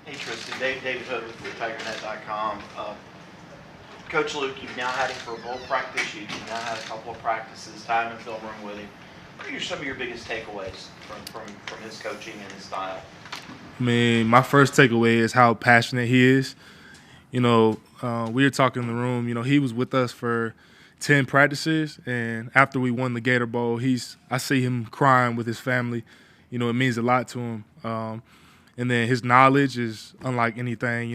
Hey Tristan, David Hood with TigerNet.com. Coach Luke, you've now had him for a full practice. You've now had a couple of practices, time in the film room with him. What are some of your biggest takeaways from his coaching and his style? I mean, my first takeaway is how passionate he is. We were talking in the room. He was with us for 10 practices, and after we won the Gator Bowl, I see him crying with his family. It means a lot to him. And then his knowledge is unlike anything.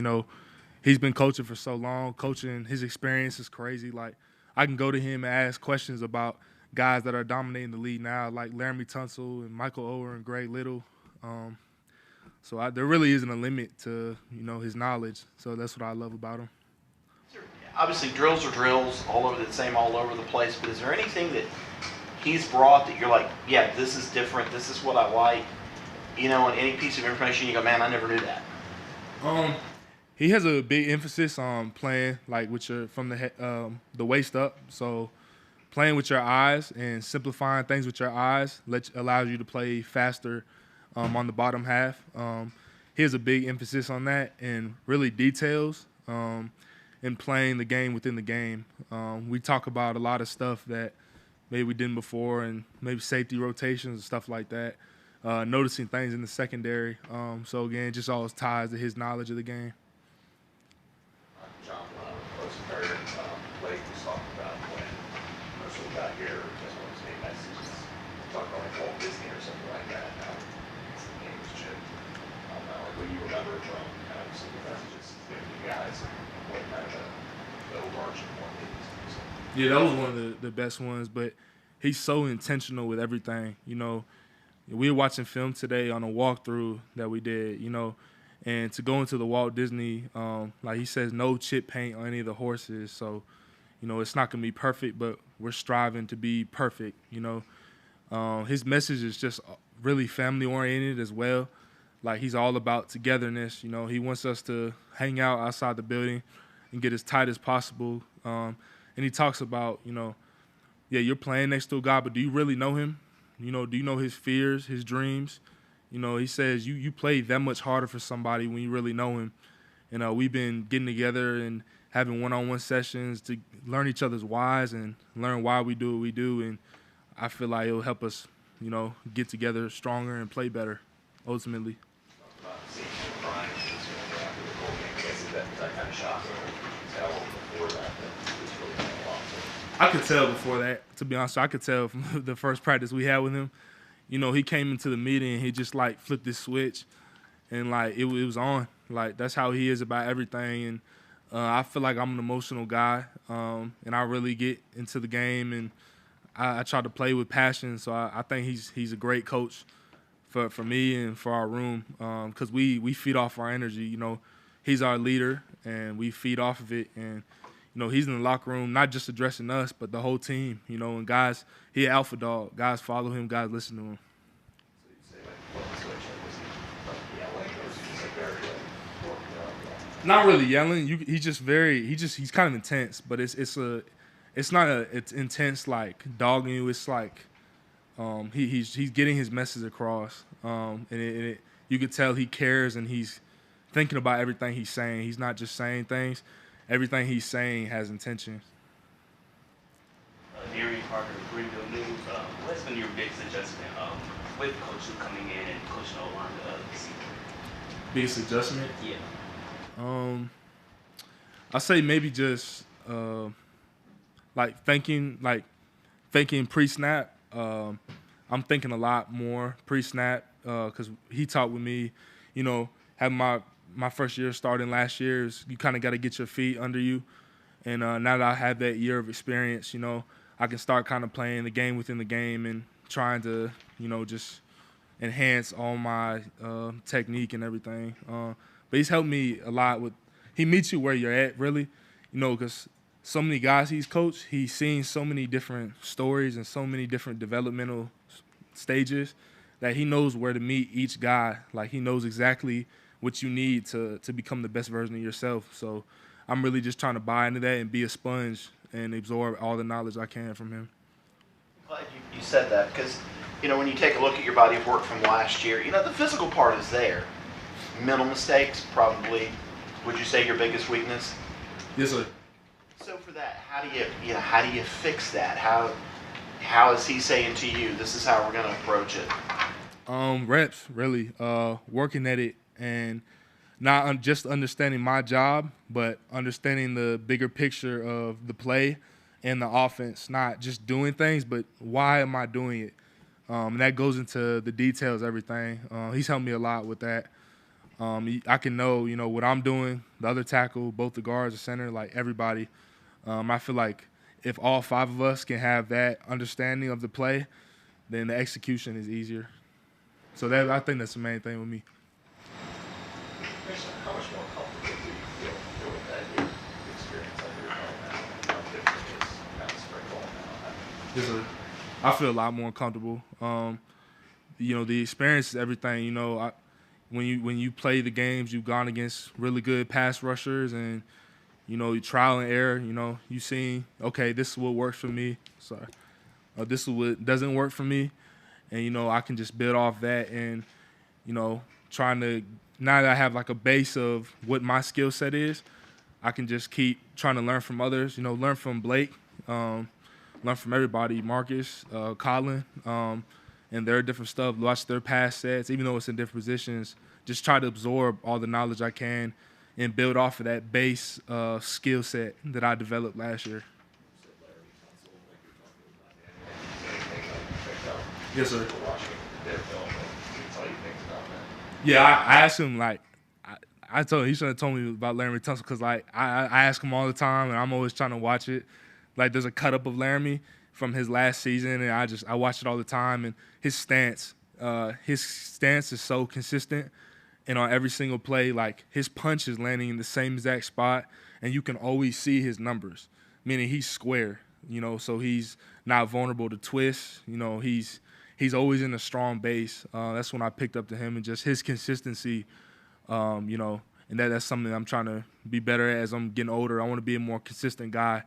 He's been coaching for so long. Coaching, his experience is crazy. Like, I can go to him and ask questions about guys that are dominating the league now, like Laramie Tunsil and Michael Ower and Greg Little. There really isn't a limit to his knowledge. So that's what I love about him. Obviously, drills are drills, all over all over the place. But is there anything that he's brought that you're like, yeah, this is different. This is what I like. On any piece of information, you go, man, I never knew that. He has a big emphasis on playing like with your from the waist up. So playing with your eyes and simplifying things with your eyes allows you to play faster on the bottom half. He has a big emphasis on that and really details in playing the game within the game. We talk about a lot of stuff that maybe we didn't before, and maybe safety rotations and stuff like that. Noticing things in the secondary. So again, it just always ties to his knowledge of the game. John Rosenberg, Blake was talking about when Russell got here, just one of his main messages, talking about like Walt Disney or something like that, how the game was chipped. Like what you remember from kind of some of the messages given to you guys, and what kind of the overarching point is. Yeah, that was one of the best ones, but he's so intentional with everything. We were watching film today on a walkthrough that we did, and to go into the Walt Disney, like he says, no chip paint on any of the horses. So, it's not going to be perfect, but we're striving to be perfect, His message is just really family-oriented as well. Like, he's all about togetherness. He wants us to hang out outside the building and get as tight as possible. And he talks about, yeah, you're playing next to a guy, but do you really know him? Do you know his fears, his dreams? He says you play that much harder for somebody when you really know him. And we've been getting together and having one-on-one sessions to learn each other's whys and learn why we do what we do. And I feel like it'll help us, get together stronger and play better, ultimately. I could tell before that, to be honest. I could tell from the first practice we had with him. He came into the meeting and he just like flipped this switch, and like it was on. Like that's how he is about everything. And I feel like I'm an emotional guy, and I really get into the game, and I try to play with passion. So I think he's a great coach for me and for our room, because we feed off our energy. He's our leader, and we feed off of it. And he's in the locker room, not just addressing us, but the whole team. And guys, he an alpha dog. Guys follow him. Guys listen to him. Not really yelling. He's kind of intense, but it's intense like dogging you. It's like he's getting his message across, and you can tell he cares and he's thinking about everything he's saying. He's not just saying things. Everything he's saying has intention. Neary Parker, Greenville News. What's been your biggest adjustment with Coach Luke coming in and coaching O-line this season? Biggest adjustment? Yeah. I say maybe just thinking pre-snap. I'm thinking a lot more pre-snap because he talked with me. Having my first year starting last year is you kind of got to get your feet under you. And now that I have that year of experience, I can start kind of playing the game within the game and trying to, just enhance all my technique and everything. But he's helped me a lot with – he meets you where you're at, really, because so many guys he's coached, he's seen so many different stories and so many different developmental stages that he knows where to meet each guy. Like, he knows exactly what you need to become the best version of yourself. So I'm really just trying to buy into that and be a sponge and absorb all the knowledge I can from him. Glad you said that because, when you take a look at your body of work from last year, the physical part is there. mental mistakes, probably, would you say your biggest weakness? Yes, sir. So for that, how do you fix that? How is he saying to you, this is how we're going to approach it? Reps, really. Working at it and not just understanding my job, but understanding the bigger picture of the play and the offense. Not just doing things, but why am I doing it? And that goes into the details, everything. He's helped me a lot with that. I can know, what I'm doing, the other tackle, both the guards, the center, like everybody. I feel like if all five of us can have that understanding of the play, then the execution is easier. So I think that's the main thing with me. Tristan, how much more comfortable do you feel doing that new experience under your belt now? How different is kind of spring ball now? Yes, sir. I feel a lot more comfortable. The experience is everything. When you play the games, you've gone against really good pass rushers, and you trial and error. You see, okay, this is what works for me. Sorry, this is what doesn't work for me, and I can just build off that, and trying to now that I have like a base of what my skill set is, I can just keep trying to learn from others. Learn from Blake, learn from everybody, Marcus, Colin, and their different stuff. Watch their pass sets, even though it's in different positions. Just try to absorb all the knowledge I can and build off of that base skill set that I developed last year. Yes, sir. Yeah, I asked him, like, I told him he shouldn't have told me about Laramie Tunsil because, like, I ask him all the time, and I'm always trying to watch it. Like, there's a cut-up of Laramie from his last season, and I watch it all the time, and his stance is so consistent, and on every single play, like, his punch is landing in the same exact spot, and you can always see his numbers, meaning he's square, so he's not vulnerable to twists. He's always in a strong base. That's when I picked up to him, and just his consistency, and that's something I'm trying to be better at as I'm getting older. I want to be a more consistent guy.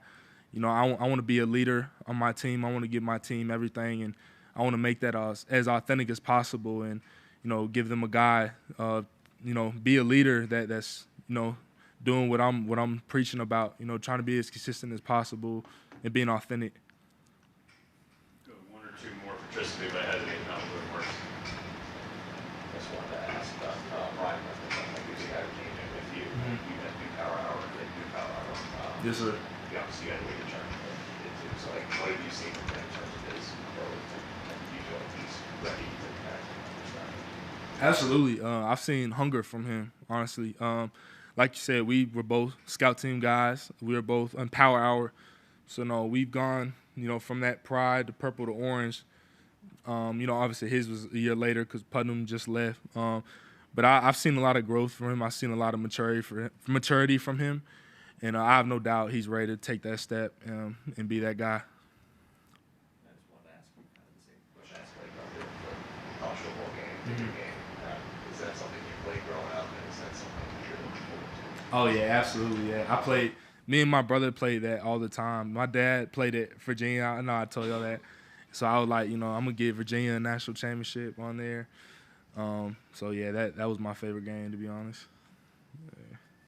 I want to be a leader on my team. I want to give my team everything, and I want to make that as authentic as possible, and give them a guy, be a leader that's doing what I'm preaching about. Trying to be as consistent as possible and being authentic. One or two more for Tristan, but I hesitate not to it works. Just wanted to ask about Ryan. I guess you had a game in with you. You had new power hour, new power hour. Yes, sir. You obviously had a way to turn it. So, like, what have you seen from him in terms of his growth? And do you feel like he's ready to kind of understand? Absolutely. I've seen hunger from him, honestly. Like you said, we were both scout team guys. We were both on Power Hour. So, no, we've gone, from that pride to purple to orange. Obviously his was a year later because Putnam just left. But I've seen a lot of growth from him. I've seen a lot of maturity from him. And I have no doubt he's ready to take that step and be that guy. I just wanted to ask you kind of the same question I asked like about the college football game, game. Is that something you played growing up, and is that something that you're looking forward to? Oh, yeah, absolutely, yeah. Me and my brother played that all the time. My dad played at Virginia. I know I told y'all that. So I was like, I'm going to give Virginia a national championship on there. So, yeah, that was my favorite game, to be honest. Yeah.